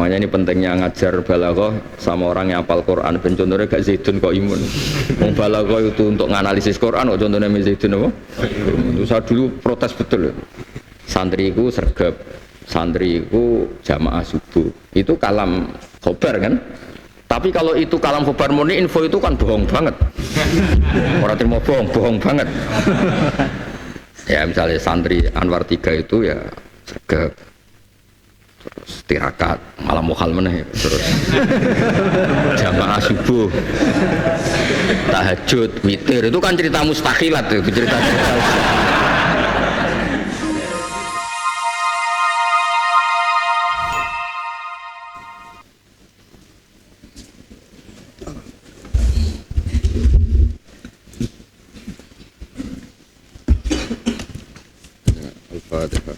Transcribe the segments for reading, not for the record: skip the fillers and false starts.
Makanya ini pentingnya ngajar balaghah sama orang yang hafal Quran. Ben contohnya gak Zaidun kok imun. Wong balaghah itu untuk nganalisis Quran kok contohnya Zaidun apa? Itu saya dulu protes betul. Santriku sergap, santriku jamaah subuh. Itu kalam khobar kan? Tapi kalau itu kalam khobar murni info itu kan bohong banget. Orang terima bohong banget. Ya misalnya santri Anwar 3 itu ya sergap, terus tirakat, malam mukhal meneh, terus jamaah subuh, tahajud, witir, itu kan cerita mustakhilat itu cerita. Al-Fatihah.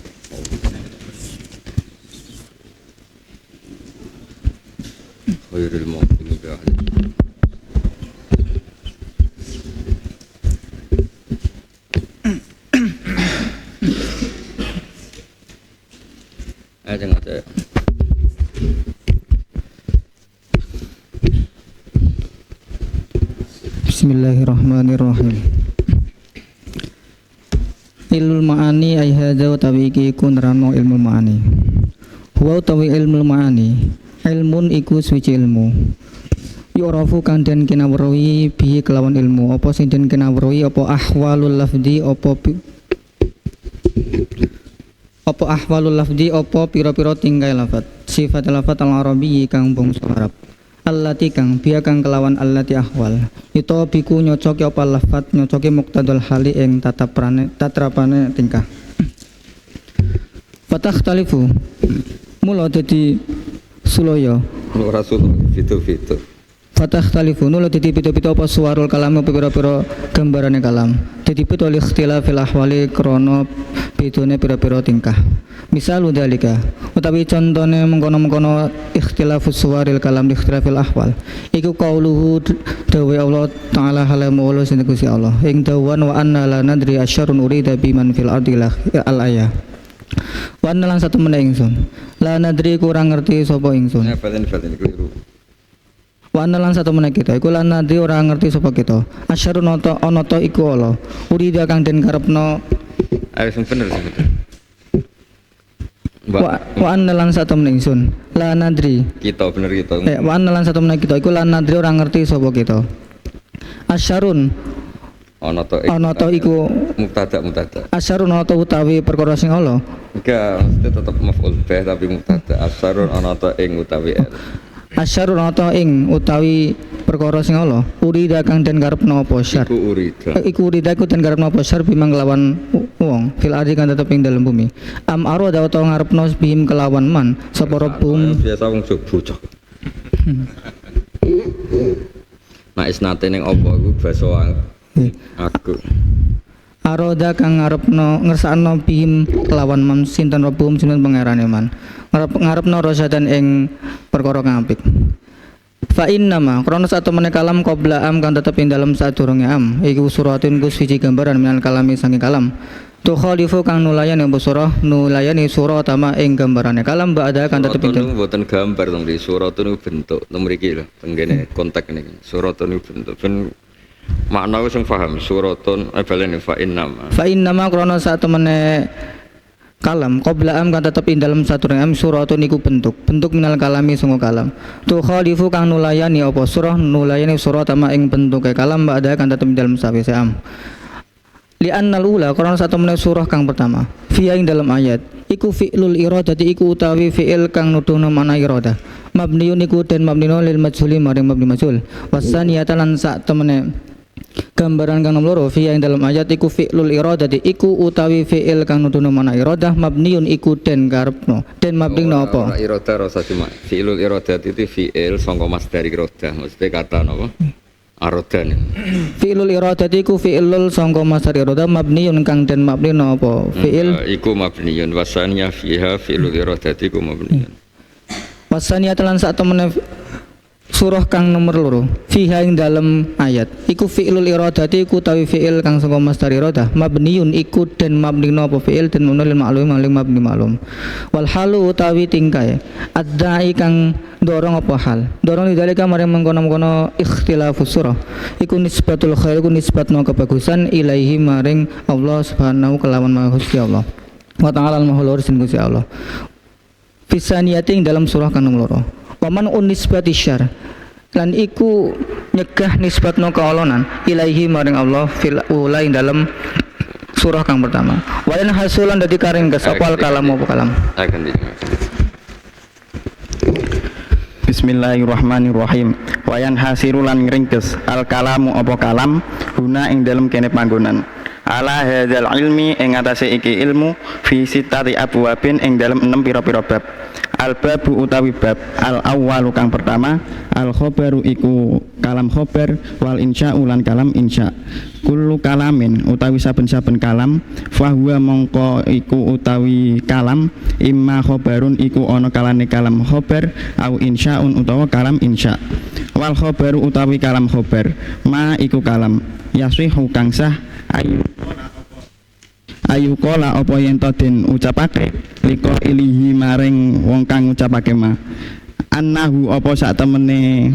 Khairul mu'minin bi'ahli. Jangan ada. Bismillahirrahmanirrahim. Ilmu ma'ani ay hadza utawi iki iku nerano ilmu ma'ani. Wa utawi ilmu ma'ani ilmun iku suci ilmu. Yu'rafu kang den kinawruhi bi kelawan ilmu apa sing den kinawruhi apa ahwalul lafzi apa ahwalul lafzi apa pira-pira tingkai lafaz sifat lafaz al-arabi kang bangsa Arab allati kang biya kang kelawan allati ahwal itu biku nyocoki apa lafaz nyocoki muqtadul hali ing tatrapane tingkah fatakhtalifu mula dadi sulaya Rasul fitu fatakhtalifu mula dadi pito-pito apa suwarul kalam apa pira-pira gambarane kalam dadi pito ikhtilafil ahwali krana bedone pira-pira tingkah misal dalika utawi contone mengkono-mengkono ikhtilafus suwaril kalam ikhtilafil ahwal iku qauluhu dawe Allah taala halamu Allah sing Gusti Allah ing dawan wa anna la nadri asyarun urida biman fil ardi al ayah wa anna lan satu meneh ingsun la nadri kurang ngerti sapa ingsun Fadin keliru. wa anna lan satu meneh kita iku la nadri ora ngerti sapa kita asyarun ana ta iku Allah urida kang den karepno Ayo sing bener. Wa anna lan satu meneh ingsun la nadri Kita bener kita. wa anna lan satu meneh kita iku la nadri ora ngerti sapa kita asyarun Ana to iku mubtada. asyarun ana to utawi perkara sing Allah Enggak, mesti tetap maf'ul bih tapi mubtada. Asarun ana ta ing utawi asyarun ana to ing utawi perkara sing Allah urida kang den karepno apa syar iku urida iku den karepno apa syar bimang kelawan wong fil ardi kang tetep ing dalem bumi am aro da utawa ngarepno bim kelawan man sapa rabbum biasa wong jog bocah. Nah isnate ning apa iku basa aku. Aroda kang ngarepno ngersakno bihim kelawan man sinten rabbum sinten pangerane man ngarepno rosadan ing perkara kang apik fa innama krana satemene kalam qabla am kang tetep ing dalem sadurunge am iku suratun ku siji gambaran minal kalami sange kalam tu khalifu kang nulayani surah nulayani surah tama ing gambarane kalam ba'da kang tetep ing mboten gambar tong di suratun bentuk teng mriki lho teng kene konteks niki suratun bentuk ben makna wis paham suratun balene fa innama krana satemene kalam qabla am kan tetep ing dalem saturunge am suratun iku bentuk minal kalami sungguh kalam tu khalifu kang nulayani apa surah nulayani surah tama ing bentuke kalam ba'da kan tetep ing dalem sawise am li annal ula karena satemene surah kang pertama fiya ing dalem ayat iku fi'lul iradati iku utawi fi'il kang nuduhna mana iradah mabniun iku den mabnino lil majhuli maring mabni majhul wasaniyatan lan sak temene gambaran kang nomor loro fiya ing dalam ayat iku fi'lul iradati iku utawi fi'il kang nuduhna mana iradah mabniun iku den karepno den mabnino apa iradah rasa cuma fi'lul iradati itu fi'il sangka masdar iradah mesti kata napa aradan fi'lul iradati iku fi'lul sangka masdar iradah mabniun kang den mabnino apa fi'il iku mabniun wasaniya fiha fi'lul iradati iku mabniun wasaniyatan lan sak temene surah kang nomor loro fiha ing dalem ayat iku fi'lul iradati iku tawi fi'il kang saka masdar iradah mabniun iku den mabni napa fi'il den unul maklum maling mabni maklum wal halu utawi tingkai adai kang dorong apa hal dorong lidalika maring mengkono-mengkono ikhtilafus surah iku nisbatul khair iku nisbatno kebagusan ilaihi maring Allah subhanahu kelawan maha Gusti Allah wa ta'ala al-mahulur sin Gusti Allah fisaniyati ing dalam surah kang nomor loro waman unisbati syar lan iku nyegah nisbatno kaolonan ilaihi maring Allah fil ula ing dalam surah kang pertama wayan hasulan dadi karing kesapal kalam apa kalam Bismillahirrahmanirrahim. Wayan hasirulan ngringkes al kalamu apa kalam guna ing dalem kene panggonan. Ala hadzal ilmi ing atase iki ilmu fi sitati abwabin ing dalem 6 pira-pira bab. Al babu utawi bab al awwalu kang pertama al khabaru iku kalam khabar wal insya'u lan kalam insya. Kullu kalamin utawi saben-saben kalam fahuwa mongko iku utawi kalam imma khabarun iku ana kalane kalam khabar au insya'un utawa kalam insya. Wal khabaru utawi kalam khabar ma iku kalam yasihu kang sah ayu kola apa yen to den ucapake liko ilihi maring wong kang ucapake ma annahu apa sak temene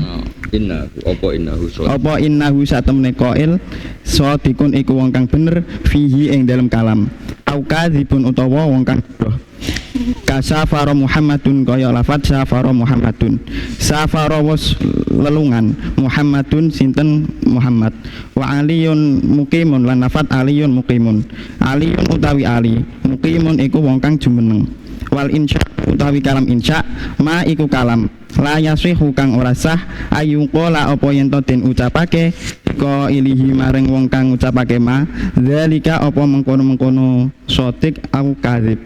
innahu sak temene qail sadikun iku wong kang bener fihi ing dalam kalam au kadzibun utawa wong kang bodoh kasafara Muhammadun kaya lafat safara Muhammadun safara was lelungan Muhammadun sinten Muhammad wa aliyun muqimun lan lafat aliyun muqimun aliyun utawi ali muqimun iku wong kang jumeneng wal insya utawi kalam insya ma iku kalam la yasihu kang ora sah ayu qala apa yen to den ucapake ka ilihi maring wong kang ucapake ma zalika apa mengkono-mengkono sotik au kadzib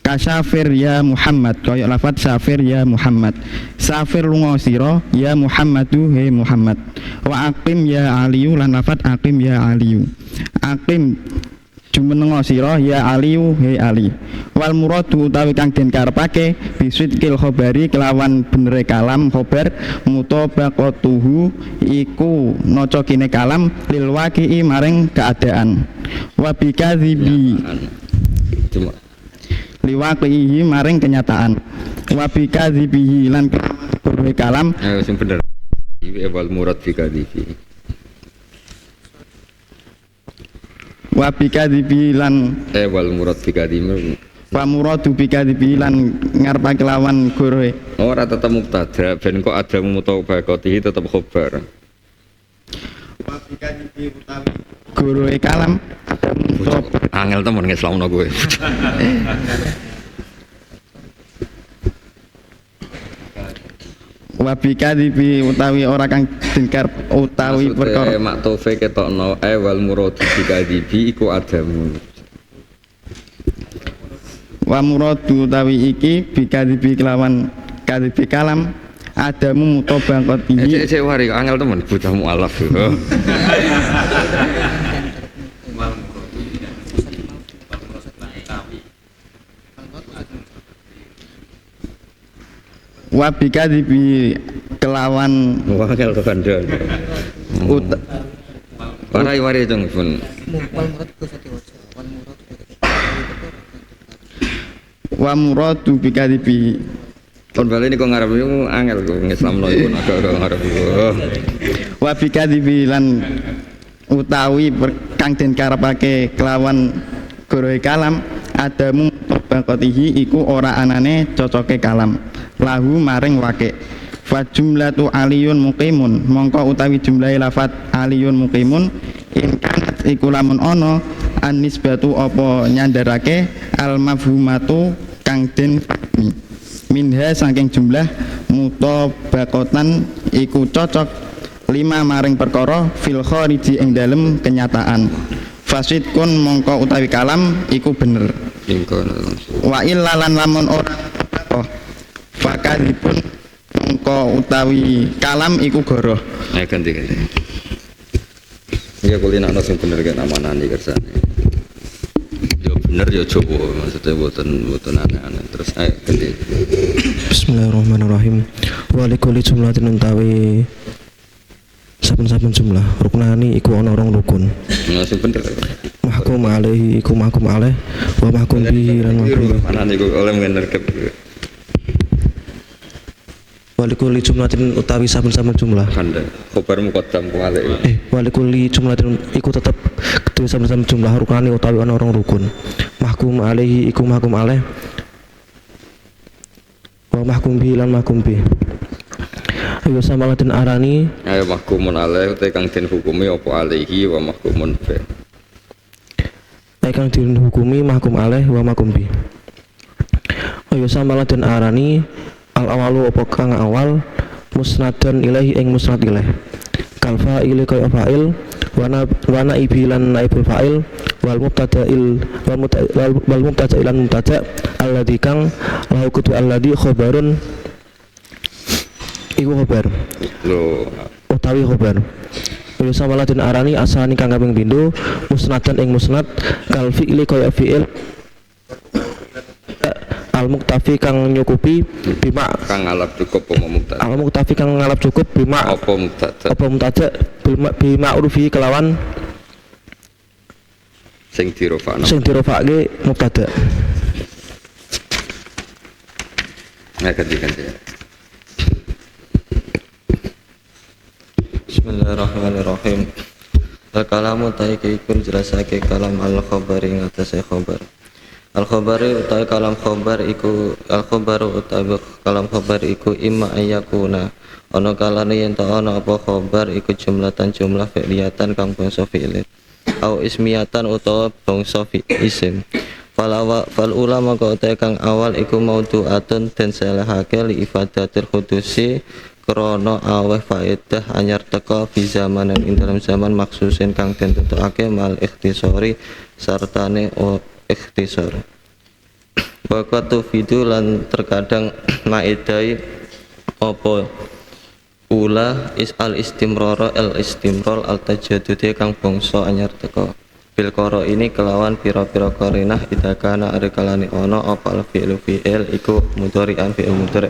kasafir ya Muhammad kaya lafat safir ya Muhammad safir lunga sira ya Muhammadu he Muhammad wa aqim ya aliyu lan lafat aqim ya aliyu aqim jumenenga sira ya aliyu he ali wal muradu utawi kang den karepake bisidqil khabari kelawan benere kalam khabar mutabaqatuhu iku naca kine kalam lil waqi'i maring keadaan wa bikadzibi liwaqihi maring kenyataan wa bikadzibihi lan kuruhe kalam sing bener wal murad bikadzibi wa bikadzibi lan wal murad bikadzibi wa muradu bikadzibi lan ngarepake lawan kuruhe ora tetep mubtada ben kok ada mutabaqatihi tetep khabar wa bikadzibi utawi kuruhe kalam angel temen ngeslamno kowe wabika dibi utawi ora kang dengkar utawi perkara maktufe ketokno wal murad bikadibi iku adamu wa muradu utawi iki bikadibi kelawan kadibi kalam adamu mutabaqatihi cek wari angel temen bocah mualaf wabika dibi kelawan wakil kandang parai wari dong pun wa muradu bika dibi kon bali niku ngarep niku angel kok ngislamno iku agak ngarep wabika dibi lan utawi kang den karepake kelawan gorohe kalam adamu tabaqatihi iku ora anane cocoke kalam lahu maring wake fa jumlatu aliyun muqimun mongko utawi jumlahe lafat aliyun muqimun in kanat iku lamun ana an nisbatu apa nyandarake al mafhumatu kang den minha saking jumlah mutabaqatan iku cocok lima maring perkara fil khariji ing dalem kenyataan fasid kun mongko utawi kalam iku bener wa illalan lamun ora fakadipun mongko utawi kalam iku goroh ganti ya kulinakno sing bener kan amanane kersane yo bener yo Jawa maksudnya boten aneh-aneh terus ganti Bismillahirrahmanirrahim Walikuli jumlatin utawi saben-saben jumlah ruknani iku ana rong rukun. Masih bener. Mahkum alaihi iku mahkum alaih wa mahkum bihi lan mahkum. Mana niku oleh ngenerkep. Walikuli jumlatin utawi saben-saben jumlah. Kanda khobar muqaddam ku alai. Walikuli jumlatin iku tetep kedua saben-saben jumlah ruknani utawi ana rong rukun. Mahkum alaihi iku mahkum alaih wa mahkum bihi lan mahkum bihi. Ayo sama latin arani Ayo mahkumun alaih utai kang den hukumi apa alaihi wa mahkumun bi. kang dihukumi mahkum alaih wa mahkum bi. Ayo sama latin arani al awalu apa kang awal musnadan ilahi ing musnad ilaih. Kal fa'il kaya fa'il wa naibi lan naibul fa'il wal mubtada'il wal mubtada'il lan mubtada' alladzi kang lahu kutu alladzi khabarun iku khabar Lho, utawi khabar. Wa sama latin arani asani kang kaping pindho musnadan ing musnad kal fi'li kaya fi'il al muktafi kang nyukupi bima kang ngalap cukup apa mubtada. al muktafi kang ngalap cukup bima Apa mubtada apa mubtada bima urufi kelawan sing dirofakno. sing dirofake mubtada. Nah, ganti-ganti. Bismillahirrahmanirrahim. Al-kalamu taiki iku jelasake kalam al-khabari ing atase khabar. Al-khabari utawi kalam khabar iku al-khabaru utawi kalam khabar iku imma ayyakuna ana kalane yen ta ana apa khabar iku jumlatan jumlah fi'liyatan kang bangsa fi'il au ismiyatan utawa bangsa isim. Fal ulama kau kang awal iku maudu'atun den selehake li ifadatil khudusi krono aweh faedah anyar teka fi zamanan ing dalam zaman maksusin kang den tetokake mal ikhtisori sartane o ikhtisor. Waktu video lan terkadang maedai apa ula is al istimrara al istimrol al tajaddudi kang bangsa anyar teka bil qara ini kelawan pira-pira qarinah idakana arikalane ana apa al fi'lu fi'il iku mudhari'an fi'il mudhari'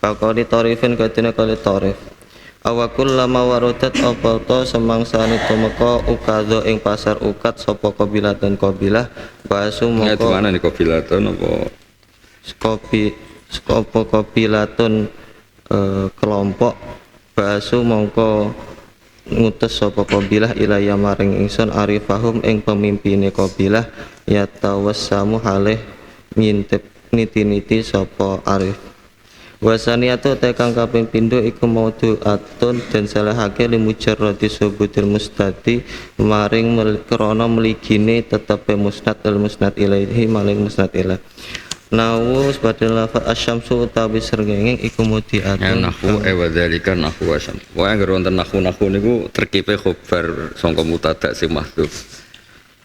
Pakoni tarifin katine kali tarif. Awakul lama warodat apa to semangsane tumeka ukadha ing pasar ukat sapa kabilah dan kabilah basu Nah, di mongko mana nih kopilaton apa? skopo kabilatun kelompok basu mongko ngutus sapa kabilah ilaya maring ingsun arifahum ing pemimpine kabilah ya tawassamu halih ngintip niti-niti sapa arif. Wasaniyatu tekang kaping pindho iku maudu'atun dan salahake limujarradi subutil mustadi maring krana mligine tetepe musnad al musnad ilaihi maring musnad ilaih. Nawu sebagai lafaz asyamsu utawi srengenge iku Ya mudiatun nahwu wa dzalika nahwu asam. Wae anggere wonten nahwu niku terkipe khobar sangka mubtada sing mahdhuf.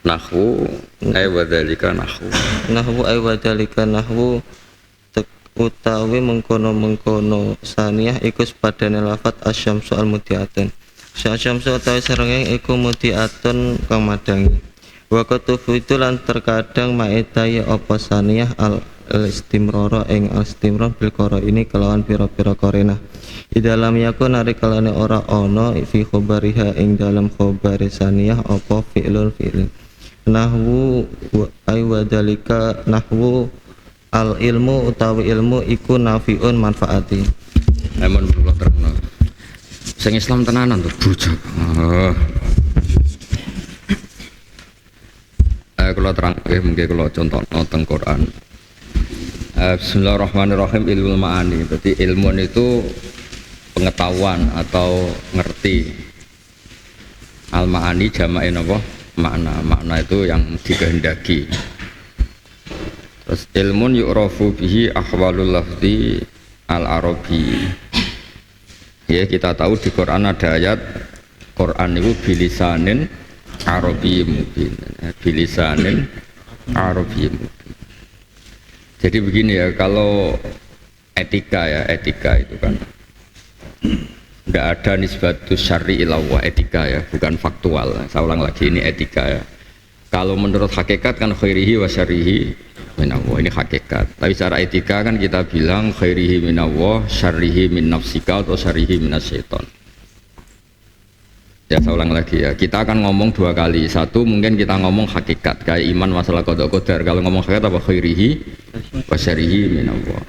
Nahwu wa dzalika nahwu. nahwu ay wadalika nahwu utawi mengkono-mengkono saniyah iku sepadane lafaz asyamsu al mudiatun. Asyamsu utawi srengenge iku mudiatun kang madangi. Wa kutufu lan terkadang maedai apa saniyah al istimrara ing al istimrar bil qara ini kelawan pira-pira qarinah. Idalam yakun narikalane ora ana fi khabariha ing dalam khabari saniyah apa fi'lul fi'il. Nahwu ay wadalika nahwu al ilmu utawi ilmu iku nafiun manfaati. Amun kula terangno. Sing Islam tenanan tuh bujak. Kula terang mungkin kula contohno teng Quran. Bismillahirrahmanirrahim ilmu ma'ani. Berarti ilmu itu pengetahuan atau ngerti. Al ma'ani jama'in apa? Makna. Makna itu yang dikehendaki. Terus ilmun yu'rafu bihi ahwalul lafzi al-arabi. Ya kita tahu di Quran ada ayat Quran itu bilisanin arabi mubin. Bilisanin arabi mubin. Jadi begini ya, kalau etika itu kan tidak ada nisbatus syar'i ilawah etika ya, bukan faktual. Saya ulang lagi, ini etika ya. Kalau menurut hakikat kan khairihi wa syarrihi minallah, ini hakikat. Tapi secara etika kan kita bilang khairihi minallah, syarrihi min nafsika atau syarrihi minasyaiton. Ya saya ulang lagi ya, kita akan ngomong dua kali. Satu mungkin kita ngomong hakikat kayak iman masalah qada qadar. Kalau ngomong hakikat apa khairihi wa syarrihi minallah.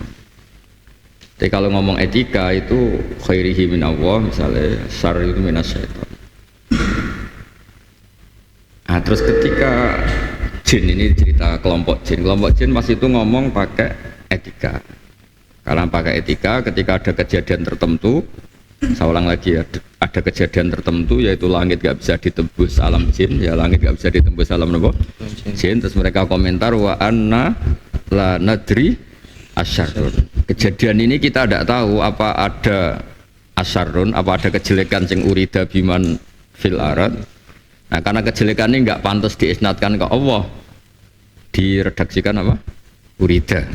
Tapi kalau ngomong etika itu khairihi minallah, misalnya syarri itu minasyaiton. Nah, terus ketika jin, ini cerita kelompok jin masih itu ngomong pakai etika. Karena pakai etika ketika ada kejadian tertentu, saya ulang lagi ya, ada kejadian tertentu yaitu langit gak bisa ditembus alam jin, ya langit gak bisa ditembus alam apa? Jin. Terus mereka komentar wa anna la nadri asyarrun. Kejadian ini kita tidak tahu apa ada asyarrun, apa ada kejelekan sing urida biman fil arad. Nah, karena kejelekan ini nggak pantas diisnatkan ke Allah, diredaksikan apa? Urida.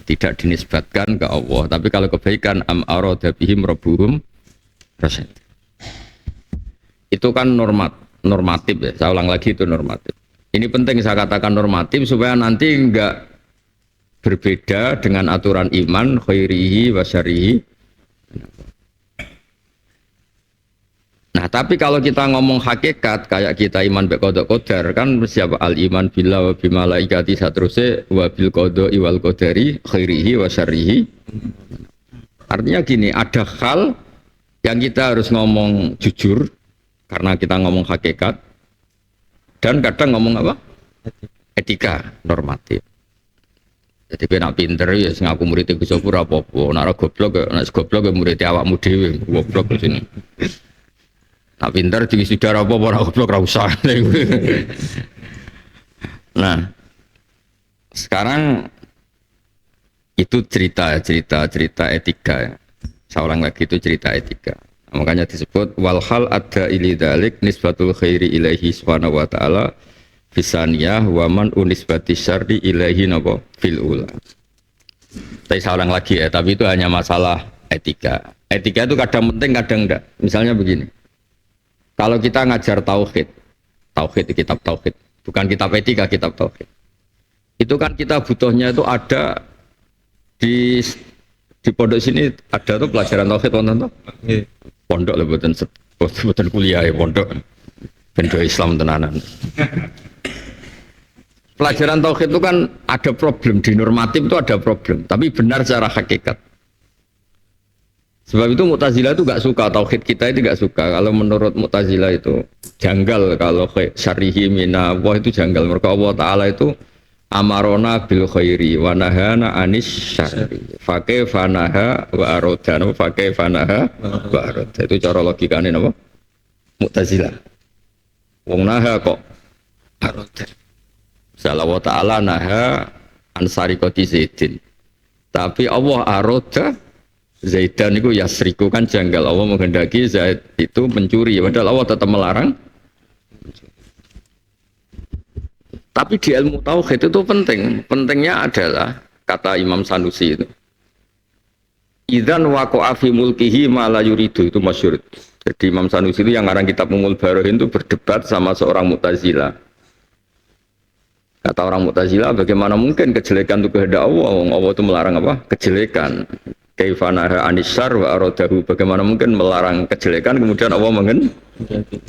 Tidak dinisbatkan ke Allah. Tapi kalau kebaikan am arada bihim rabbuhum rasyad. Itu kan normatif ya. Saya ulang lagi itu normatif. Ini penting saya katakan normatif supaya nanti enggak berbeda dengan aturan iman khairihi wa syarrihi. Nah, tapi kalau kita ngomong hakikat kayak kita iman bi qada qadar kan siapa al iman billah wa bi malaikati satruse wa bil qada'i wal qadari khairihi wa syarrihi. Artinya gini, ada hal yang kita harus ngomong jujur karena kita ngomong hakikat, dan kadang ngomong apa? Etika, normatif. Jadi kena pinter ya ngaku murid Gus Sopur apa-apa, nek goblok ya murid awakmu dhewe, goblok di sini. Nak pinter jadi saudara apa-apa ora goblok ora usah. Nah, sekarang itu cerita etika ya. Saya ulang lagi, itu cerita etika. Nah, makanya disebut walhal ada ilidalik nisbatul khairi ilaihi subhanahu wa ta'ala fisaniyah wa man unisbati syarri ilaihi napa fil ula. Tapi saya ulang lagi ya, tapi itu hanya masalah etika. Etika itu kadang penting, kadang enggak. Misalnya begini. Kalau kita ngajar tauhid kitab tauhid, bukan kitab etika, kitab tauhid. Itu kan kita butuhnya itu ada di pondok sini ada tuh pelajaran tauhid wonten toh? Nggih. Pondok lho mboten kuliah ya pondok. Bendo Islam tenanan. Pelajaran tauhid itu kan ada problem, di normatif itu ada problem, tapi benar secara hakikat. Sebab itu Mu'tazilah itu gak suka, tauhid kita itu gak suka. Kalau menurut Mu'tazilah itu janggal, kalau syarihi mina Allah itu janggal. Mereka Allah Ta'ala itu amarona bil khairi wa nahana anis syarri. Fakih fanaha wa arodana, fakih fanaha wa aroda. Itu cara logikanya apa? Mu'tazilah. Wong naha kok aroda. Misalnya Allah Ta'ala naha ansari koti zaidin. Tapi Allah aroda Zaidan itu yasriku, kan janggal. Allah menghendaki Zaid itu mencuri, padahal Allah tetap melarang. Tapi di ilmu tauhid itu penting. Pentingnya adalah kata Imam Sanusi itu, idzan waqa'a fi mulkihi ma la yuridu, itu masyhur. Jadi Imam Sanusi itu yang ngarang kitab Ummul Barohin itu berdebat sama seorang Mu'tazilah. Kata orang Mu'tazilah, bagaimana mungkin kejelekan itu kehendak Allah? Allah itu melarang apa? Kejelekan. Kaifanaha anisar wa arodahu, bagaimana mungkin melarang kejelekan kemudian Allah menghendaki.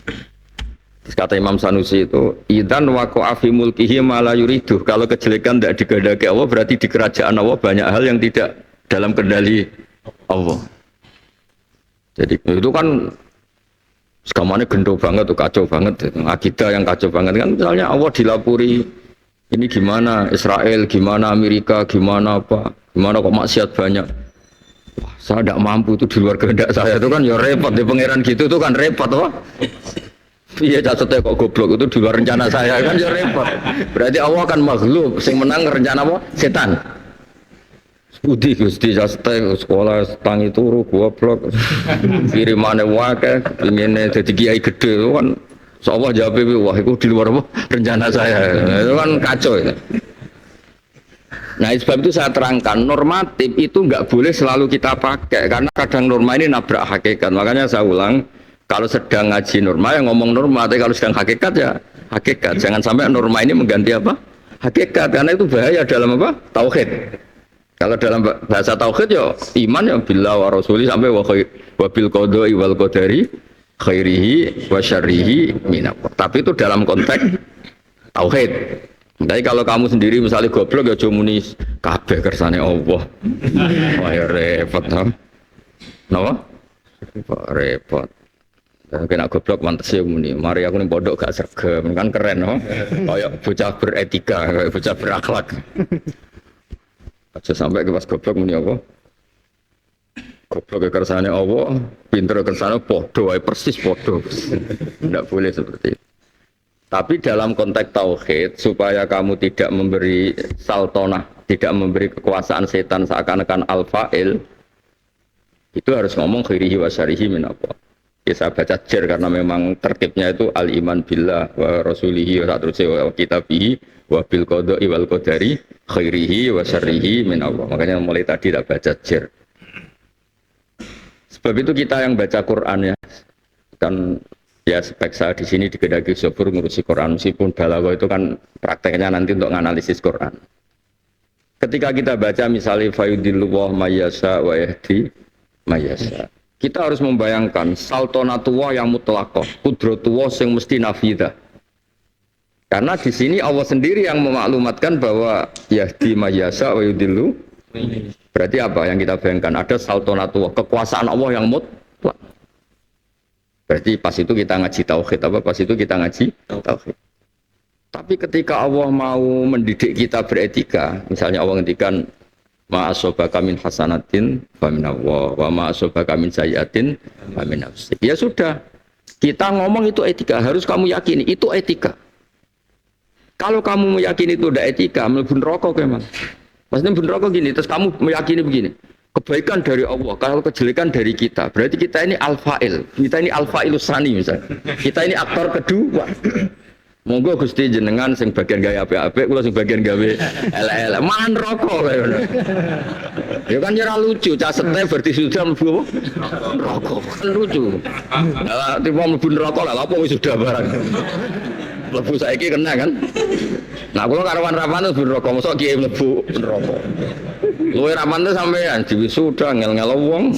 Kata Imam Sanusi itu, idzan waqa'a fi mulkihi ma la yuridu. Kalau kejelekan tidak dikehendaki Allah, berarti di kerajaan Allah banyak hal yang tidak dalam kendali Allah. Jadi itu kan segamanya gendo banget tuh, kacau banget. Akidah yang kacau banget kan, misalnya Allah dilapuri ini gimana Israel, gimana Amerika, gimana apa, gimana kok maksiat banyak. Wah, saya tidak mampu, itu di luar kehendak saya, itu kan ya repot di pangeran gitu, itu kan repot wah. Iya jatuhnya kok goblok, itu di luar rencana saya, kan ya repot. Berarti Allah akan maghlub, sing menang rencana apa? Setan. Budi Gusti jatuhnya sekolah tangi turu goblok. Kirimane wae ingene dadi kiai gede itu kan. Allah jawab, wah itu di luar apa? Rencana saya. Itu kan kacau itu. Nah sebab itu saya terangkan, normatif itu nggak boleh selalu kita pakai karena kadang norma ini nabrak hakikat. Makanya saya ulang, kalau sedang ngaji norma ya ngomong norma, tapi kalau sedang hakikat ya hakikat. Jangan sampai norma ini mengganti apa? hakikat, karena itu bahaya dalam apa? Tauhid. Kalau dalam bahasa tauhid ya iman ya billah wa rasuli sampai wa bil qada'i wal qadari khairihi wa syarrihi minallah. Tapi itu dalam konteks tauhid. Jadi kalau kamu sendiri misalnya goblok ya muni kabeh kersane Allah. Wah ya repot toh. Napa? Repot. Kena goblok mantes ya muni. Mari aku ning pondok gak sregep, kan keren no. Kayak bocah beretika, kayak bocah berakhlak. Aja sampai ke pas goblok muni apa? Goblok kersane Allah, pinter kersane podo, persis podo. Tidak boleh seperti itu. Tapi dalam konteks tauhid, supaya kamu tidak memberi saltonah, tidak memberi kekuasaan setan seakan-akan al-fa'il, itu harus ngomong khairihi wa syarihi min apa. Bisa baca jer karena memang tertibnya itu al-iman billah wa rasulihi wa wa kitabihi wa bil qada'i wal qadari khairihi wa syarrihi min Allah. Makanya mulai tadi tak baca jer. Sebab itu kita yang baca Quran ya, kan ya spek saya di sini di Kedagi Sobur ngurusi Quran, meskipun balaghah itu kan prakteknya nanti untuk menganalisis Quran. Ketika kita baca misalnya fayudilluwah mayyasha wa yahdi mayyasha, kita harus membayangkan saltonatullah yang mutlaqah, qudratullah yang mesti nafidah. Karena di sini Allah sendiri yang memaklumatkan bahwa yahdi mayyasha wa yudillu. Berarti apa yang kita bayangkan? Ada saltonatullah, kekuasaan Allah yang mutlak. Berarti pas itu kita ngaji tauhid apa? Pas itu kita ngaji tauhid. Tapi ketika Allah mau mendidik kita beretika, misalnya Allah ngendikan ma asobaka min hasanatin fa min Allah wa ma asobaka min sayyiatin fa min nafsik. Ya sudah. Kita ngomong itu etika, harus kamu yakini itu etika. Kalau kamu meyakini itu udah etika, mlebu neraka memang. Maksudnya mlebu neraka gini, terus kamu meyakini begini. Kebaikan dari Allah, kalau kejelekan dari kita. Berarti kita ini al-fa'il. Kita ini al-fa'ilus sani misalnya. Kita ini aktor kedua. Monggo Gusti jenengan sing bagian gawe apik-apik, kula sing bagian gawe elek-elek. Man rokok kaya ngono. Ya kan ora lucu, cah sete berarti sudah mlebu rokok. Kan lucu. Lah tiba mlebu neraka lah apa wis sudah barang. Mlebu saiki kena kan. Nah kula karawan-rawan mlebu neraka, mosok kiye mlebu neraka. Luwe raman tuh sampean diwisuda ngel-ngel wong.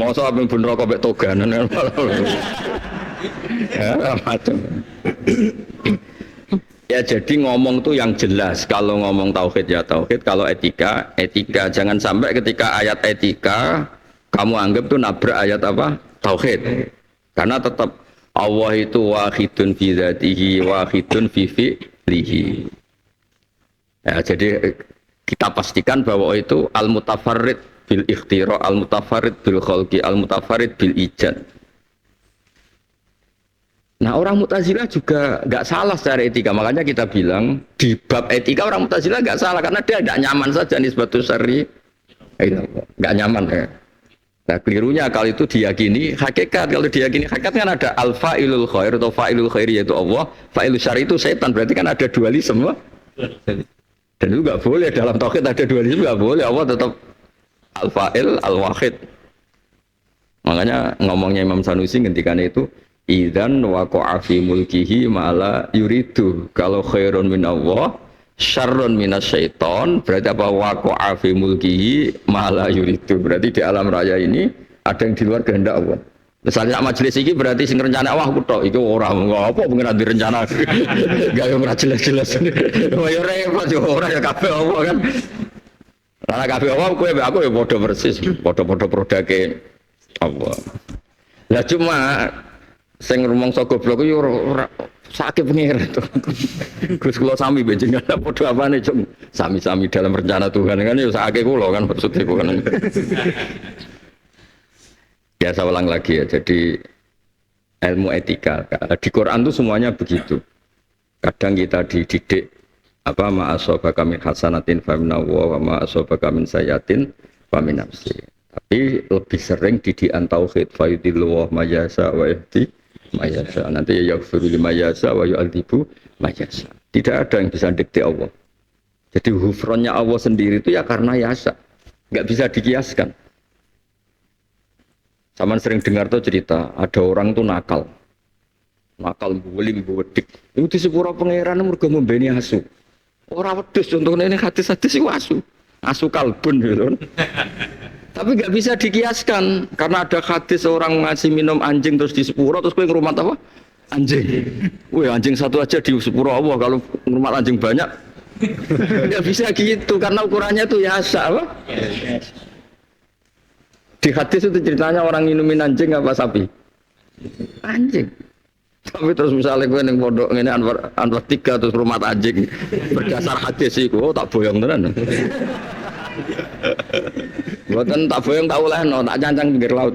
Mosok ape mlebu neraka mek toganan. Ya, macam. Ya jadi ngomong tuh yang jelas. Kalau ngomong tauhid ya tauhid, kalau etika etika. Jangan sampai ketika ayat etika kamu anggap tuh nabrak ayat apa? Tauhid. Karena tetap Allah itu wahidun fi dzatihi wahidun fi fi'lihi. Ya, jadi kita pastikan bahwa itu al-mutafarrid bil ikhtira, al-mutafarrid bil khalqi, al-mutafarrid bil ijad. Nah orang Mu'tazilah juga nggak salah secara etika, makanya kita bilang di bab etika orang Mu'tazilah nggak salah karena dia tidak nyaman saja nisbatus syar'i, nggak nyaman ya. Nah kelirunya kalau itu diyakini hakikat, kalau diyakini hakikat kan ada al-fa'ilul khair atau fa'ilul khair yaitu Allah, fa'ilul syar'i itu setan, berarti kan ada dualisme. Dan itu nggak boleh dalam tauhid ada dualisme, nggak boleh. Allah tetap al-fa'il al-wahid. Makanya ngomongnya Imam Sanusi ketika itu idzan waqa'a fi mulkihi ma'ala yuridu. Kalau khairun min Allah syarrun minas syaiton, berarti apa? Waqa'a fi mulkihi ma'ala yuridu. Berarti di alam raya ini ada yang di luar kehendak Allah. Misalnya majelis ini berarti sing rencana wah kutok itu orang apa pengen direncana. Gak ora jelas-jelas. Ya repot yo ora ya kabeh apa kan. Lah kabeh apa kowe aku ya padha persis, padha-padha produke Allah. Lah cuma sing rumangsa goblok yo ora sakit pengiran to. Gus kula sami benjenengan padha apane cung. Sami-sami dalam rencana Tuhan kan yo sakake kula kan maksudnya kan. Ya saya ulang lagi ya, jadi ilmu etika di Quran itu semuanya begitu. Kadang kita dididik apa ma'asobaka min hasanatin fa min Allah wa ma'asobaka min sayyatin fa min nafsi. Tapi lebih sering didikan tauhid fa yudilluhu mayyasa wa yahdi mayyasa. Nanti ya yaghfiru limayyasa wa yu'adzibu mayyasa. Tidak ada yang bisa dikte Allah. Jadi ghufrannya Allah sendiri itu ya karena yasa. Enggak bisa dikiaskan. Sama sering dengar tuh cerita, ada orang tuh nakal. nakal bulim wedik. Iku di sepuro pangeran mergo membeni asu. Ora wedhus contohnya ini hadis-hadis iku asu. Asu kalbun gitu. Tapi nggak bisa dikiaskan karena ada hadis orang ngasih minum anjing terus di sepuro terus kowe ngrumat apa? Anjing. Wih, anjing satu aja di sepuro Allah, kalau ngrumat anjing banyak nggak bisa gitu karena ukurannya tuh ya apa? Di hadis itu ceritanya orang minumin anjing apa sapi? Anjing. Tapi terus misalnya gue neng pondok ini Anwar 3 terus rumah anjing berdasar hadis itu, oh tak boyong tenan. Buatan tak boyong tahu lah, no tak cancang pinggir laut.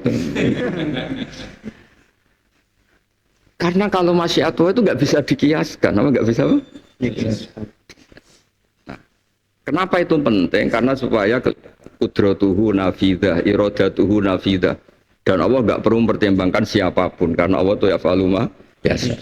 Karena kalau masyiat Allah itu nggak bisa dikiaskan, apa nggak bisa? Nah, kenapa itu penting? Karena supaya kudratuhu nafidah, iradatuhu nafidah. Dan Allah nggak perlu mempertimbangkan siapapun karena Allah itu yaf'alu ma yasha.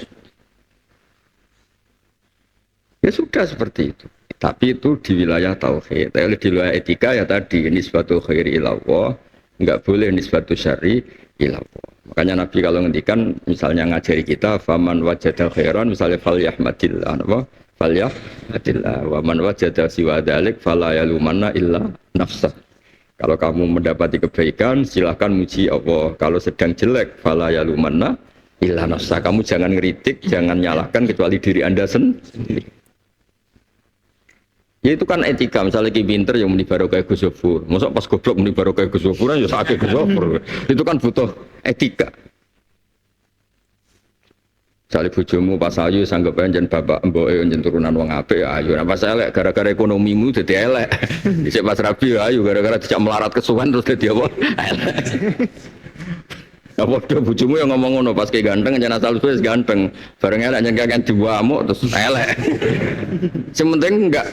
Ya sudah seperti itu. Tapi itu di wilayah tauhid. Tapi di wilayah etika ya tadi nisbatu khairi ilallah, nggak boleh nisbatu syarri ilallah. Makanya Nabi kalau ngendikan misalnya ngajari kita faman wajada khairan misalnya falyahmadillah apa? Falyahmadillah wa man wajada siwa dzalik fala yalumanna illa nafsah. Kalau kamu mendapati kebaikan, silahkan muji Allah. Kalau sedang jelek, fala yalumanna illa nafsa. Kamu jangan ngeritik, jangan nyalahkan kecuali diri Anda sendiri. Ya itu kan etika. Misalnya Ki pinter yang muni barokah Gus Zofur. Masa pas goblok muni barokah Gus Zofur, ya sakit Gus Zofur. Itu kan butuh etika. Misalnya bojomu pas ayu sanggep jen bapak mbok jen turunan wong apik ya ayu. Nah pas elek gara-gara ekonomimu dadi elek. Dhisik pas rabi ya ayu gara-gara dijak melarat kesuwen terus dadi apa? Elek. Apa do bojomu yang ngomong ngono pas ke ganteng jen asal wis ganteng. Bareng elek jen kakek diwamuk terus elek. Sementing enggak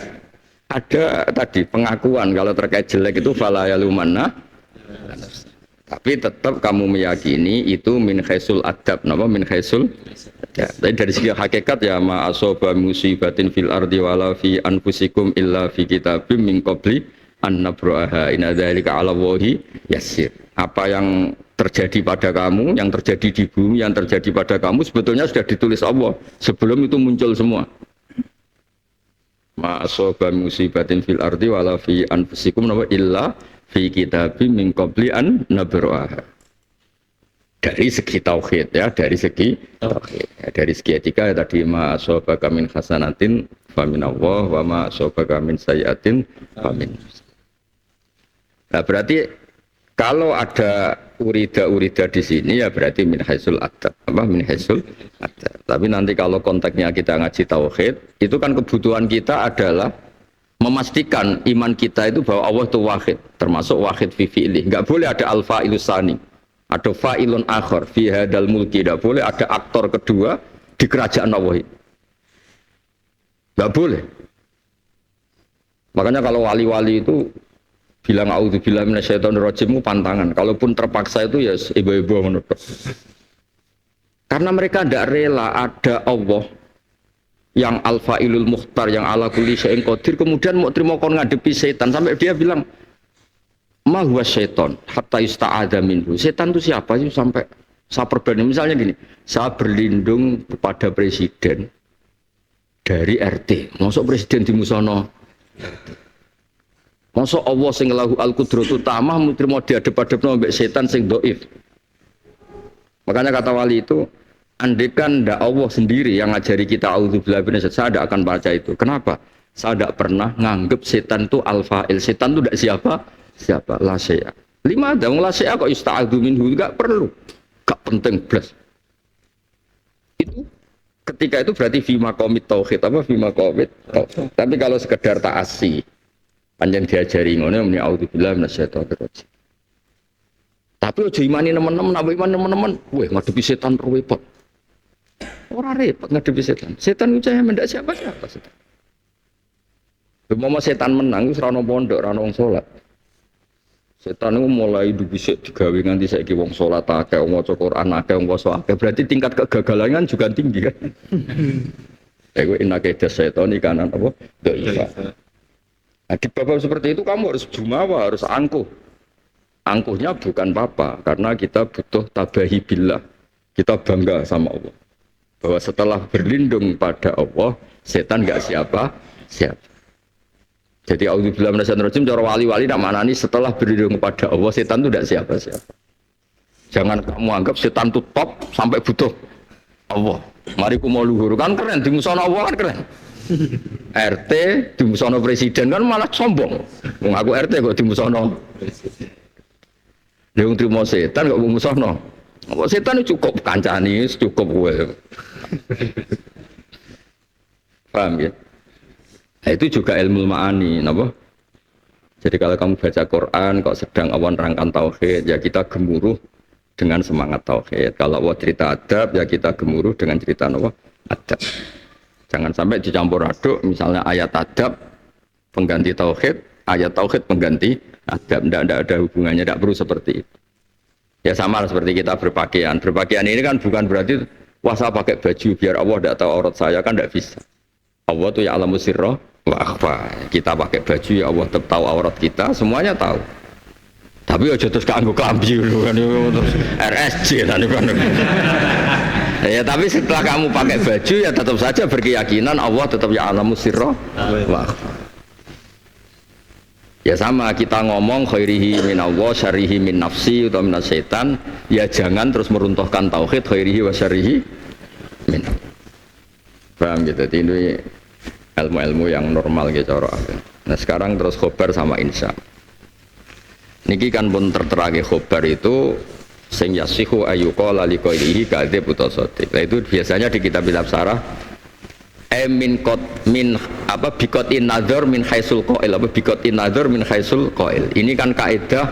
ada tadi pengakuan kalau terkait jelek itu fala yalumanna. Tapi tetap kamu meyakini itu min khaisul adab, napa min khaisul ya, tapi dari segi hakikat ya ma asoba musibatin fil ardi wala fi anfusikum illa fi kitabim min qabli an nabraha inna dzalika 'ala Allahi yasir. Apa yang terjadi pada kamu, yang terjadi di bumi, yang terjadi pada kamu sebetulnya sudah ditulis Allah sebelum itu muncul semua. Ma asoba musibatin fil ardi wala fi anfusikum napa illa fi kitabim min qabli an nabraha. Dari segi tauhid ya, dari segi tauhid. Ya, dari segi etika ya tadi ma asabaka min hasanatin fa min Allah wa ma asabaka min sayyi'atin fa min. Nah, berarti kalau ada urida-urida di sini ya berarti min haisul adab, apa min haisul adab. Tapi nanti kalau konteksnya kita ngaji tauhid, itu kan kebutuhan kita adalah memastikan iman kita itu bahwa Allah itu wahid, termasuk wahid fi fi'li. Enggak boleh ada al-fa'ilus sani, ada fa'ilun akhar fi hadal mulki, enggak boleh ada aktor kedua di kerajaan Allah. Enggak boleh. Makanya kalau wali-wali itu bilang auzubillahi minasyaitonir rajim pantangan, kalaupun terpaksa itu ya ibu-ibu menurut. Karena mereka tidak rela ada Allah yang al-fa'ilul mukhtar, yang ala kulli syai'in qadir, kemudian mau terima kon ngadepi setan sampai dia bilang ma huwa syaiton hatta yusta'adza minhu. Setan itu siapa sih sampai saya perbanding misalnya gini, saya berlindung kepada presiden dari RT. Masuk presiden di musono. Masuk Allah sing lahu al-qudratu tamah mau dihadap-hadapno mbek setan sing dhaif. Makanya kata wali itu andaikan ndak Allah sendiri yang ngajari kita auzubillahi minasyaitonir, saya tidak akan baca itu. Kenapa? Saya tidak pernah nganggep setan itu al-fa'il. Setan itu tidak siapa? La syai'a. Lima ada la syai'a kok ista'adzu minhu, enggak perlu. Enggak penting blas. Itu ketika itu berarti fi maqamit tauhid, apa fi maqamit tauhid. Tapi kalau sekedar ta'assi, panjang diajari ngono muni auzubillahi minasyaitonir rajim. Tapi ojo imani nemen-nemen, apa iman nemen-nemen, weh ngadepi setan repot. Orang repot ngadepi setan. Setan itu saya mendak siapa-siapa setan. Mau setan menang itu rano pondok, rano wong salat. Setan itu mulai dibisik digawe nganti saiki wong salat akeh, wong maca Quran akeh, wong poso akeh. Berarti tingkat kegagalan juga tinggi kan. Ego inake setan kanan apa? Dhaifah. Nah, di bab seperti itu kamu harus jumawa, harus angkuh. Angkuhnya bukan apa-apa, karena kita butuh tabahi billah. Kita bangga sama Allah. bahwa setelah berlindung pada Allah, setan enggak siapa. Jadi auzubillahi minasyaitonir rajim, cara wali-wali nak maknani setelah berlindung pada Allah, setan itu enggak siapa-siapa. Jangan kamu anggap setan itu top sampai butuh Allah. Mari ku mau luhur kan keren, dimusuhna Allah kan keren. RT dimusuhna presiden kan malah sombong. Wong aku RT kok dimusuhna presiden. Dia terima setan kok musuhna. Apa setan itu cukup kancani, cukup kowe. Paham ya? Nah, itu juga ilmu ma'ani, napa? Jadi kalau kamu baca Quran kok sedang awan rangkan tauhid, ya kita gemuruh dengan semangat tauhid. Kalau Allah cerita adab, ya kita gemuruh dengan cerita napa? Adab. Jangan sampai dicampur aduk, misalnya ayat adab pengganti tauhid, ayat tauhid pengganti adab. Tidak ada hubungannya, tidak perlu seperti itu. Ya sama seperti kita berpakaian. Berpakaian ini kan bukan berarti wah saya pakai baju biar Allah tidak tahu aurat saya, kan tidak bisa. Allah tuh ya alamu sirra wa akhfa. Kita pakai baju ya Allah tetap tahu aurat kita, semuanya tahu. Tapi aja terus kanggo klambi kan terus RSJ kan. Ya tapi setelah kamu pakai baju ya tetap saja berkeyakinan Allah tetap ya alamu sirra wa akhfa. Ya sama kita ngomong khairihi min Allah syarihi min nafsi atau min syaitan, ya jangan terus meruntuhkan tauhid khairihi wa syarihi min Allah. Paham gitu, ini ilmu-ilmu yang normal gitu cara. Nah sekarang terus khobar sama insya. Niki kan pun terteragi khobar itu sing yasihu ayyuqala liqailihi kadzib utawa shadiq. Nah itu biasanya di kitab-kitab syarah min bikotin nazar min khaisul qail, apa bikotin nazar min khaisul qail. Ini kan kaidah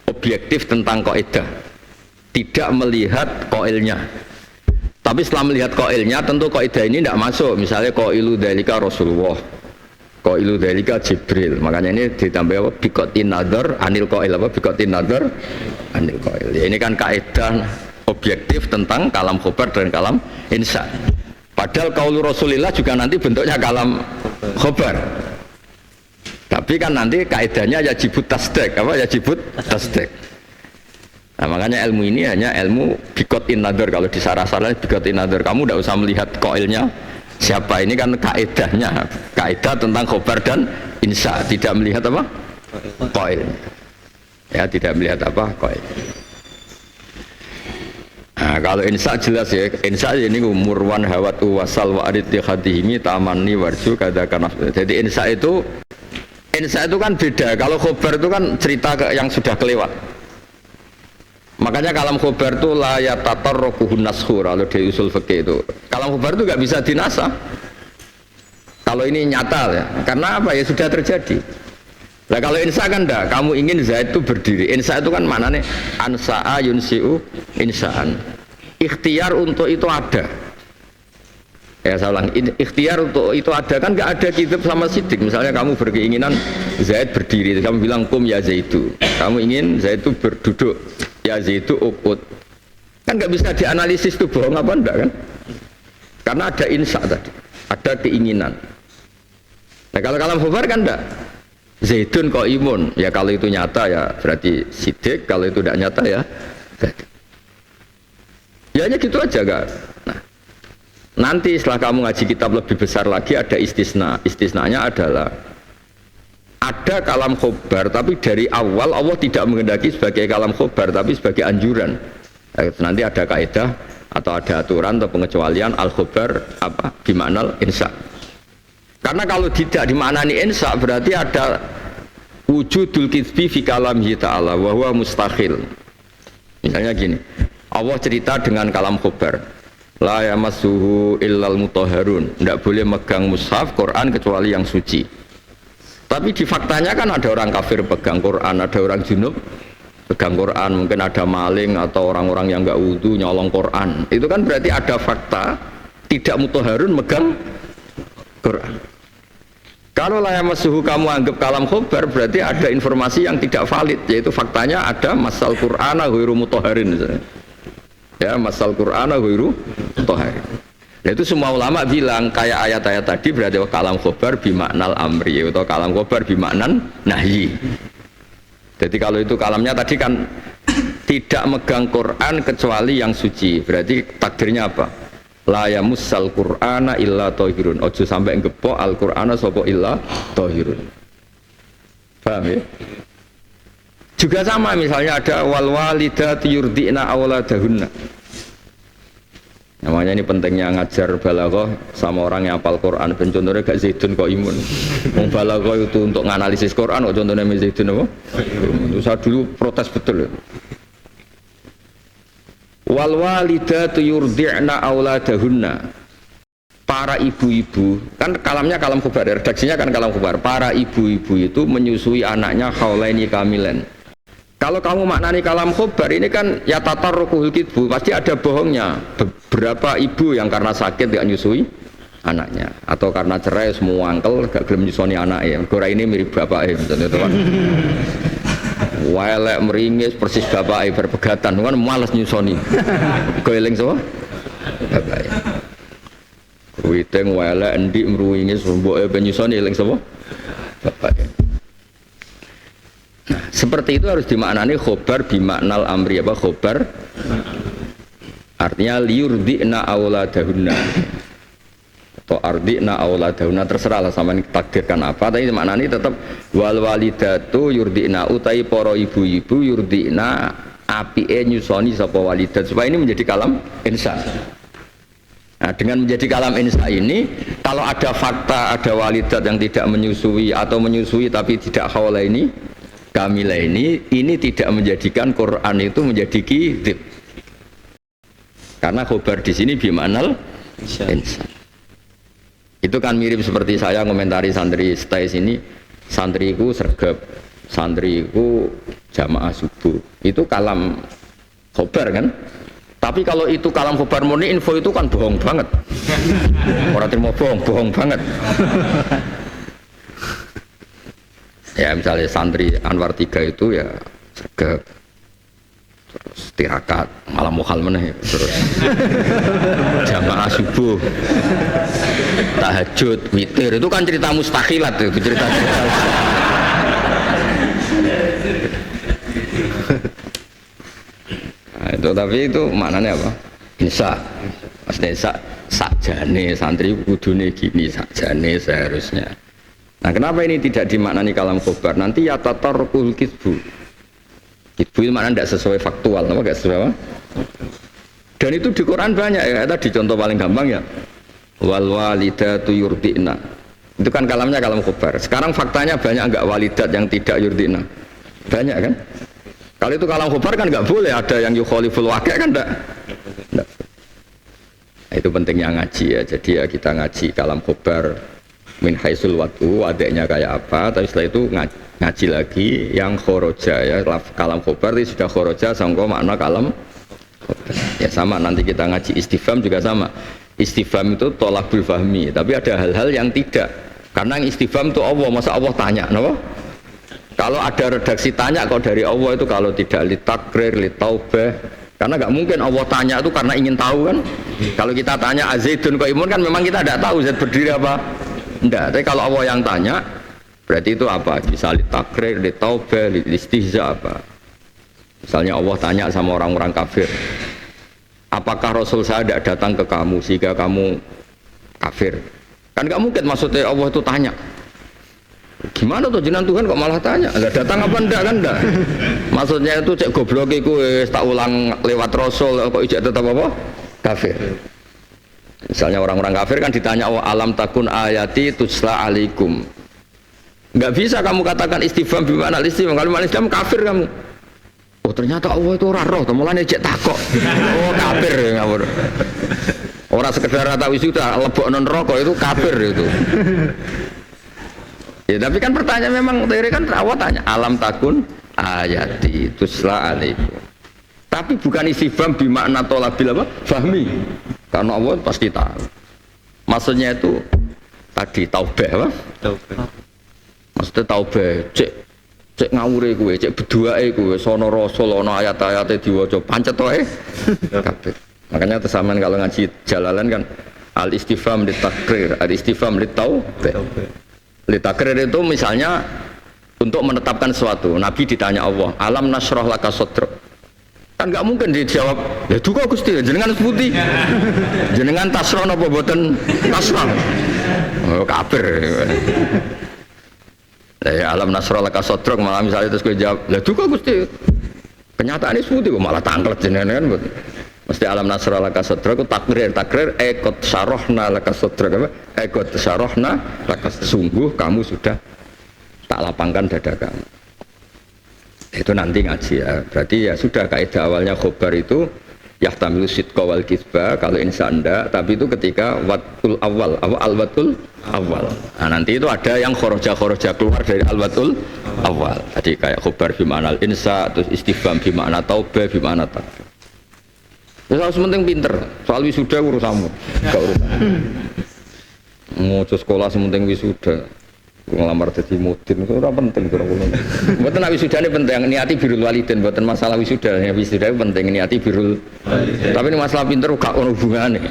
objektif tentang kaidah, tidak melihat qailnya. Tapi setelah melihat qailnya tentu kaidah ini tidak masuk. Misalnya qailu dzalika Rasulullah, qailu dzalika Jibril. Makanya ini ditambah apa bikotin nazar anil qail, apa bikotin nazar anil qail. Ya, ini kan kaidah objektif tentang kalam khobar dan kalam insya. Padahal qaulu Rasulillah juga nanti bentuknya kalam khobar. Tapi kan nanti kaidahnya yajibut tasdik, apa yajibut tasdik. Nah makanya ilmu ini hanya ilmu bikotin nadar. Kalau di sarah-sarah bikotin nadar, kamu tidak usah melihat qailnya siapa, ini kan kaidahnya, kaidah tentang khobar dan insya, tidak melihat apa qail. Ya tidak melihat apa qail. Nah, kalau insya jelas ya, insya ini murwan hawatu wasal wa arid di hadihimi tamani warju kadakan. Jadi insya itu kan beda. Kalau khobar itu kan cerita yang sudah kelewat. Makanya kalam khobar itu la yatatarrukuhun nashur. Kalau di usul fikih itu kalam khobar itu nggak bisa dinasah. Kalau ini nyata ya, karena apa ya sudah terjadi. Nah kalau insya kan enggak, kamu ingin Zaid itu berdiri. Insya itu kan maknanya ansa'a yunsi'u insa'an. Ikhtiar untuk itu ada. Ya saya ulang, ikhtiar untuk itu ada, kan enggak ada kitab sama sidik. Misalnya kamu berkeinginan Zaid berdiri, kamu bilang kum ya Zaidu. Kamu ingin Zaid itu berduduk, ya Zaidu ukut. Kan enggak bisa dianalisis itu bohong apa enggak kan? Karena ada insya tadi, ada keinginan. Nah kalau kalam khobar kan enggak. Zaidun kok imun, ya kalau itu nyata ya berarti sidik, kalau itu tidak nyata ya berarti. Ya hanya gitu aja kan. Nah, nanti setelah kamu ngaji kitab lebih besar lagi ada istisna. Istisnanya adalah ada kalam khobar, tapi dari awal Allah tidak menghendaki sebagai kalam khobar, tapi sebagai anjuran. Nanti ada kaidah atau ada aturan atau pengecualian al khobar apa bimaknal insya. Karena kalau tidak dimaknani insya berarti ada wujudul kitsbi fi kalamihi ta'ala wa huwa mustahil. Misalnya gini, Allah cerita dengan kalam khobar, la yamassuhu illal mutahharun, tidak boleh megang mushaf Quran kecuali yang suci. Tapi di faktanya kan ada orang kafir pegang Quran, ada orang junub pegang Quran, mungkin ada maling atau orang-orang yang enggak wudu nyolong Quran. Itu kan berarti ada fakta tidak mutahharun megang Quran. Kalau layamassuhu kamu anggap kalam khobar berarti ada informasi yang tidak valid, yaitu faktanya ada masal Qur'ana ghairu mutahharin. Ya, masal Qur'ana ghairu mutahharin. Itu semua ulama bilang kayak ayat-ayat tadi berarti kalam khobar bimaknal amri atau kalam khobar bimaknan nahyi. Jadi kalau itu kalamnya tadi kan tidak megang Quran kecuali yang suci, berarti takdirnya apa? la yamussal qur'ana illa thahirun. Ojo sampai ngepok Al-Qur'ana sapa illa thahirun. Paham ya? Juga sama misalnya ada wal walidatu yurdina auladahunna. Namanya ini pentingnya ngajar balaghah sama orang yang hafal Quran. Ben contohnya gak Zaidun kok imun. Wong balaghah itu untuk nganalisis Quran kok contohnya Zaidun apa? Itu saya dulu protes betul. Wal walidatu yurdi'na auladahunna. Para ibu-ibu, kan kalamnya kalam khubar, redaksinya kan kalam khubar. Para ibu-ibu itu menyusui anaknya haulaini kamilan. Kalau kamu maknani kalam khubar ini kan ya tatarrukuhul kitbu, pasti ada bohongnya. Beberapa ibu yang karena sakit gak nyusui anaknya, atau karena cerai semua angkel gak gelem nyusui anaknya. Gora ini mirip bapaknya misalnya itu kan. Welek meringis persis bapaknya berpegatan, kan malas nyusoni. Goeling semua bapaknya. Witeng welek endik meruingis mboke penyusoni eling sapa? Bapaknya. Nah, seperti itu harus dimaknani khobar bimaknal amri apa khobar artinya liurdina auladahunna atau ardina auladahunna terserahlah sama takdirkan apa tapi maknani tetap wal walidatu yurdina utai para ibu-ibu yurdina apike nyusoni sapa walidat supaya ini menjadi kalam insya. Nah, dengan menjadi kalam insya ini kalau ada fakta ada walidat yang tidak menyusui atau menyusui tapi tidak haula ini kamilah ini tidak menjadikan Quran itu menjadi kidib karena khobar di sini bimanal insya. Itu kan mirip seperti saya komentari santri stay sini, santriku sergap, santriku jamaah subuh itu kalam khobar kan, tapi kalau itu kalam khobar murni info itu kan bohong banget. Orang terima bohong banget. Ya misalnya santri Anwar 3 itu ya sergap terus tirakat malam mukhal meneh terus jamaah subuh tahajud witir itu kan cerita mustakhilat itu cerita nah, itu tapi itu maknanya apa insya maksudnya sakjane santri kudune gini sakjane seharusnya. Nah kenapa ini tidak dimaknani kalam khobar? Nanti ya tatarrukul kitbu. Kitbu itu maknanya tidak sesuai faktual, apa gak sesuai apa? Dan itu di Quran banyak ya, tadi contoh paling gampang ya. Wal walidatu yurdina. Itu kan kalamnya kalam khobar. Sekarang faktanya banyak enggak walidat yang tidak yurdina? Banyak kan? Kalau itu kalam khobar kan enggak boleh ada yang yukhaliful waqi' kan enggak? Enggak. Nah, itu pentingnya ngaji ya. Jadi ya kita ngaji kalam khobar min haisul watu adanya kayak apa tapi setelah itu ngaji lagi yang khoroja ya kalam khobar itu sudah khoroja sangko makna kalam khobar. Ya sama nanti kita ngaji istifham juga sama istifham itu tolakul fahmi tapi ada hal-hal yang tidak karena yang istifham itu Allah masa Allah tanya kenapa? Kalau ada redaksi tanya kok dari Allah itu kalau tidak litakrir litaubah karena nggak mungkin Allah tanya itu karena ingin tahu kan kalau kita tanya Zaidun kok imun kan memang kita tidak tahu Zaid berdiri apa enggak, tapi kalau Allah yang tanya berarti itu apa? Bisa litakrir, litaubah, listihza apa? Misalnya Allah tanya sama orang-orang kafir apakah Rasul saya tidak datang ke kamu sehingga kamu kafir? Kan nggak mungkin maksudnya Allah itu tanya gimana tuh jenengan Tuhan kok malah tanya enggak datang apa enggak kan enggak maksudnya itu cek goblok iku wis tak ulang lewat Rasul kok ijak tetap apa? Kafir. Misalnya orang-orang kafir kan ditanya oh alam takun ayati tusla alaikum nggak bisa kamu katakan istifham bimana istifham kalau Islam kafir kamu oh ternyata Allah itu ora roh mulane cek takok oh kafir ya ngawur orang sekedar tahu sudah lebokno neraka itu kafir itu ya tapi kan pertanyaan memang teori kan Allah tanya alam takun ayati tusla alaikum tapi bukan istifham bimakna tolabil apa fahmi karena Allah pasti tahu maksudnya itu tadi taubah apa? Taubah maksudnya taubah cek ngawure kowe cek beduake kowe sono rasul ana ayat-ayate diwaca pancet wae kabeh makanya tersamaan kalau ngaji Jalalan kan al istifham litakrir al istifham litaubah litakrir itu misalnya untuk menetapkan sesuatu Nabi ditanya Allah alam nasrah laka sadrak Kan nggak mungkin dijawab, ya duka Gusti, jenengan putih, jenengan tasron apa boten tasron? Oh kafir. Ya alam nasra laka sodrok malah misalnya terus gue jawab, ya duka Gusti. Kenyataannya putih, malah tangklet jenengan kan. Mesti alam nasra laka sodrok, takrir ekot sarohna laka sodrok apa? Ekot sarohna laka sungguh kamu sudah tak lapangkan dada kamu. Itu nanti ngaji ya. Berarti ya sudah kaidah awalnya khobar itu yahtamilu sidqa wal kizba kalau insan ndak, tapi itu ketika watul awal, al-watul awal. Nah, nanti itu ada yang khoroja keluar dari al-watul awal. Tadi kayak khobar bima'nal insa, terus istifham bima'na taubah, bima'na takfir. Ya harus penting pinter. Soal wisuda urusanmu, enggak urusan. Ngojo sekolah sementing wisuda. Ngelamar jadi mudin itu ora penting kira kula. Mboten nek wisudane penting, niati birrul walidin, mboten masalah wisuda. Ya wisuda penting niati birrul walidin. Tapi ini masalah pinter gak ono hubungane.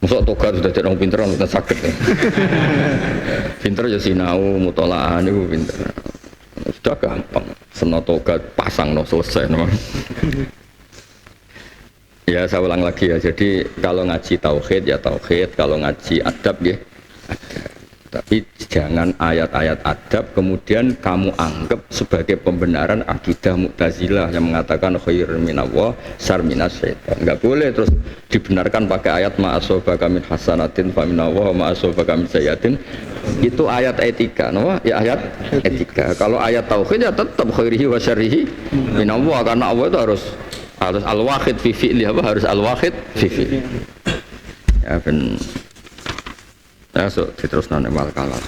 Mosok togat sudah jadi orang pinter mboten saged. Pinter ya sinau, mutolaah niku pinter. Sudah gampang. Seno togat pasang selesai no. Ya saya ulang lagi ya. Jadi kalau ngaji tauhid ya tauhid, kalau ngaji adab ya adab. Tapi jangan ayat-ayat adab kemudian kamu anggap sebagai pembenaran akidah Mu'tazilah yang mengatakan khairun minallah syarrun minas syaitan. Enggak boleh terus dibenarkan pakai ayat ma'asobaka min hasanatin fa minallah ma'asobaka min sayyi'atin. Itu ayat etika, no? Ya ayat etika. Kalau ayat tauhid ya tetap khairihi wa syarrihi minallah, karena Allah itu harus al-wahid fi fi'li, harus al-wahid fi fi'li. Ya ben. Ya, so, diteruskan wal kalam.